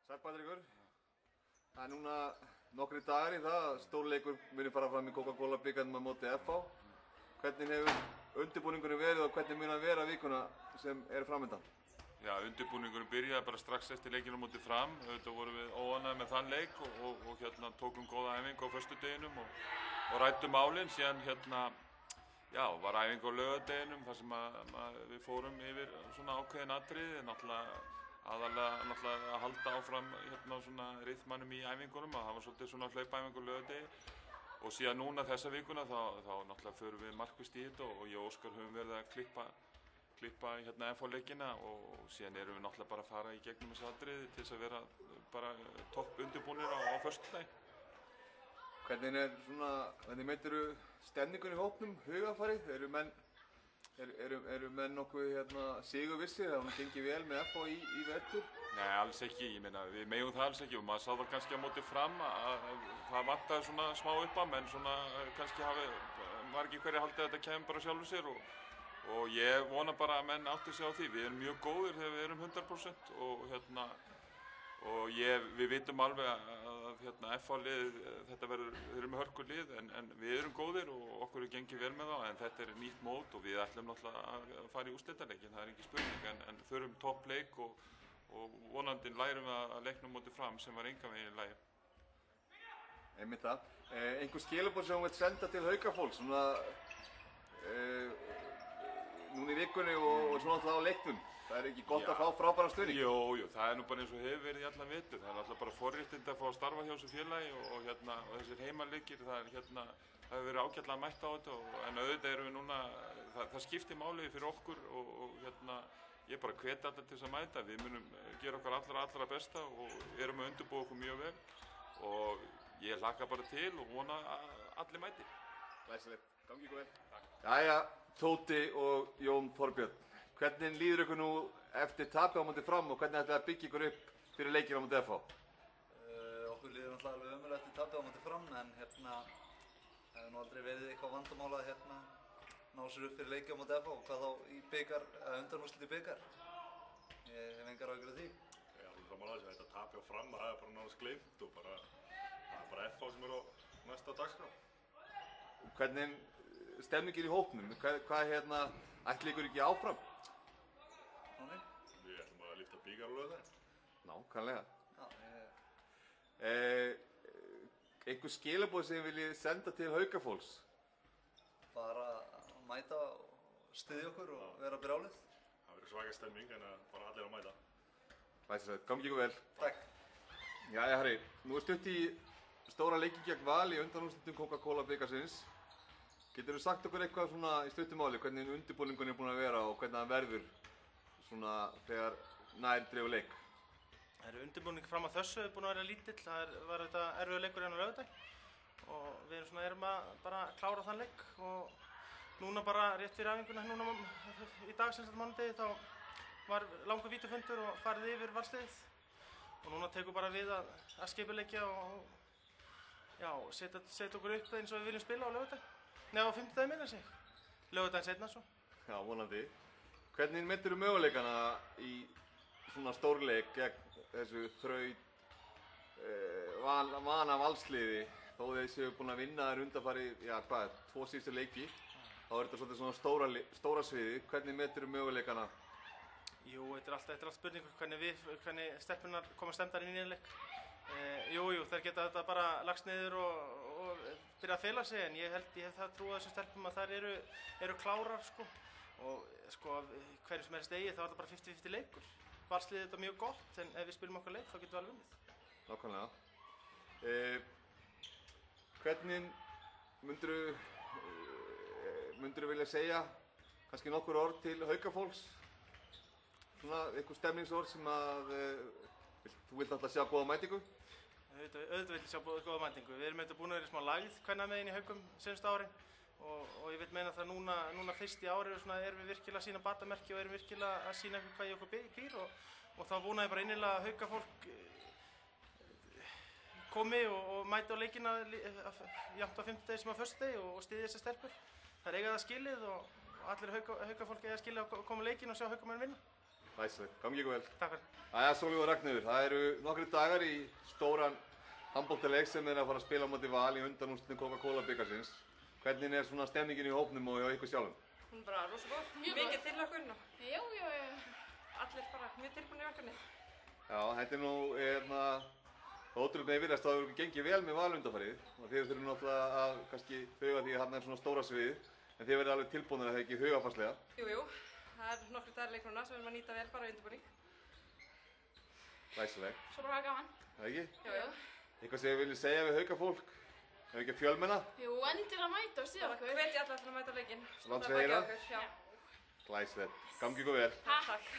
Sæll Patrekur. Það er núna nokkri dagar í það að stórleikur muni fara fram í Coca-Cola bikarnum á móti FH. Hvernig hefur undirbúningurinn verið og hvernig mun að vera vikuna sem er framöndan? Já, undirbúningurinn byrjaði bara strax eftir leikinu á móti Fram. Auðvitað vorum við óánægðir með þann leik og tókum góða æfingu á föstudeginum og ræddum málin. Síðan var æfing á laugardeginum þar sem við fórum yfir svona ákveðin atriði. Aðalega að halda áfram svona ryþmanum í æfingunum, að það var svolítið svona hlaupaæfingu á laugardegi. Og síðan núna þessa vikuna þá náttúrulega förum við markvisst í þetta og ég og Óskar höfum verið að klippa FH-leikina og síðan erum við náttúrulega bara að fara í gegnum þessi atriði til þess að vera bara topp undirbúnir á föstudaginn. Hvernig meiddirðu stemningunni í hópnum, hugarfarið? Eru menn nokkuð sigurvissir? Það gengið vel með FH í vetur? Nei, alls ekki. Ég meina, við megum það alls ekki og maður sá það kannski á móti Fram að það vantaði svona smá upp á, menn svona kannski var ekki hverju haldið að þetta kemur bara sjálfur sér og ég vona bara að menn átti sig á því. Við erum mjög góðir þegar við erum 100% og við vitum alveg að FH-lið, þeir eru með hörkulið en við erum góðir og okkur er gengið vel með þá, en þetta er nýtt mót og við ætlum náttúrulega að fara í úrslitaleikin, það er ekki spurning, en þurfum toppleik og vonandi lærum við að leiknum móti Fram sem var engan veginn í lagi. Einmitt það. Einhver skilaboð sem þú vilt senda til Haukafólks, núna í vikunni og svona alltaf á leiknum? Það er ekki gott að fá frábæran stuðning? Jú, það er nú bara eins og hefur verið í allan vetur. Það er alltaf bara forréttindi að fá að starfa hjá þessu félagi og þessir heimaleikir, það hefur verið ágætlega mætt á þetta en auðvitað erum við núna, það skiptir máli fyrir okkur og ég bara hvet allir til þess að mæta. Við munum gera okkar allra besta og erum að undirbúa okkur mjög vel og ég hlakka bara til og vona að allir mæti. Glæsilegt, gangi ykkur vel. Jæja, Tóti og Jón Þorbjörn. Hvernig líður ykkur nú eftir tapið á móti Fram og hvernig ætlið að byggja ykkur upp fyrir leikinn á móti FH? Okkur líður náttúrulega alveg ömurlega eftir tapið á móti Fram en það hefur nú aldrei verið eitthvað vandamál að ná sér upp fyrir leiki á móti FH og hvað þá í bikar, undanúrslit í bikar. Ég hef engar áhyggjur af því. Já, það er málega þetta tapið á Fram, það er bara nánast gleymt og það er bara FH sem er á næsta dagskrá. Hvernig stemningin í hópnum? Hvað ætlið ykkur ekki áfram? Við ætlum að lyfta bikar á laugardaginn. Nákvæmlega. Já, einhver skilaboð sem þið viljið senda til Haukafólks? bara að mæta og styðja okkur og vera brjálið. Það verður svaka stemning en bara allir að mæta. Glæsilegt, gangi ykkur vel. Takk. Jæja Harry, nú er stutt í stóra leiki gegn Val í undanúrslitum Coca-Cola bikarsins. Geturðu sagt okkur eitthvað svona í stuttu máli hvernig undirbúningun er búin að vera og hvernig það verður svona þegar nær dregur leik? Undirbúning fram að þessu er búin að vera lítill. Það var þetta erfiður leikur hérna á laugardag og við erum að bara klára þann leik og núna bara rétt fyrir æfinguna núna í dag sem sagt mánudegi þá var langur vítafundur og farið yfir valsliðið og núna tekur bara við að skipuleggja og setja okkur upp eins og við viljum spila á laugardag. Nei, á fimmtudaginn meina sig. Laugardaginn seinna svo. Já, vonandi. Hvernig meturðu möguleikana í svona stórleik gegn þessu vana valsliði þó þeir séu búin að vinna þær undanfari, 2 síðustu leiki þá er þetta svolítið svona stóra sviði. Hvernig meturðu möguleikana? Jú, þetta er allt spurning hvernig stelpurnar koma stemmdar inn í nýjan leik. Jú, þær geta þetta bara lagst niður og byrja að fela sig en ég hef það trú á þessum stelpum að þær eru klárar og hverju sem eigi þá er þetta bara 50-50 leikur. Valsliðið þetta mjög gott en ef við spilum okkar leik þá getum við alveg unnið. Nákvæmlega. Hvernig myndirðu vilja segja kannski nokkur orð til Haukafólks? Svona einhver stemningsorð sem að þú vilt alltaf sjá góða mætingu? Auðvitað vil ég sjá góða mætingu. Við erum búin að vera smá lagið kvennamegin í Haukum seinustu árin og ég vil meina það núna fyrst í ári erum við virkilega að sýna batamerki og erum virkilega að sýna hvað í okkur býr og þá vona ég bara innilega að Haukafólk komi og mæti á leikina jafnt á fimmtudegi sem á föstudegi og styðji þessar stelpur. Það eiga það skilið og allir Haukafólk eiga skilið að koma á leikinn og sjá Haukamenn vinna. Læsilegt, gangi ykkur vel. Takk fyrir. Jæja, Sólveig og Ragnheiður, það eru nokkri dagar í stóran handboltaleik sem er að fara að spila á móti Val í undanúrslitum Coca-Cola bikarsins. Hvernig er svona stemningin í hópnum og hjá ykkur sjálfum? Hún er bara rosa góð, mikið tilhlökkun og allir bara mjög tilbúin í verkefnið. Já, þetta er nú ótrúlega með virðast að það hefur gengið vel með Val undanfarið og þið þurfum náttúrulega að kannski huga því að þarna er svona stóra svið en þið verður alveg tilbúinir að það ekki hugafarslega. Jú, það er nokkru dagar leik núna sem við erum að nýta vel bara í undirbúning. Læsileg. Svo bara gaman. Það ekki? Jú. Eitthvað sem þið viljið segja við haukafólk? Ef ekki að fjölmenna? Jú, endilega mæta og styðja okkur. Hvetja alla til að mæta á leikinn. Láta sig heyra? Já. Glæsilegt. Gangi ykkur vel. Takk.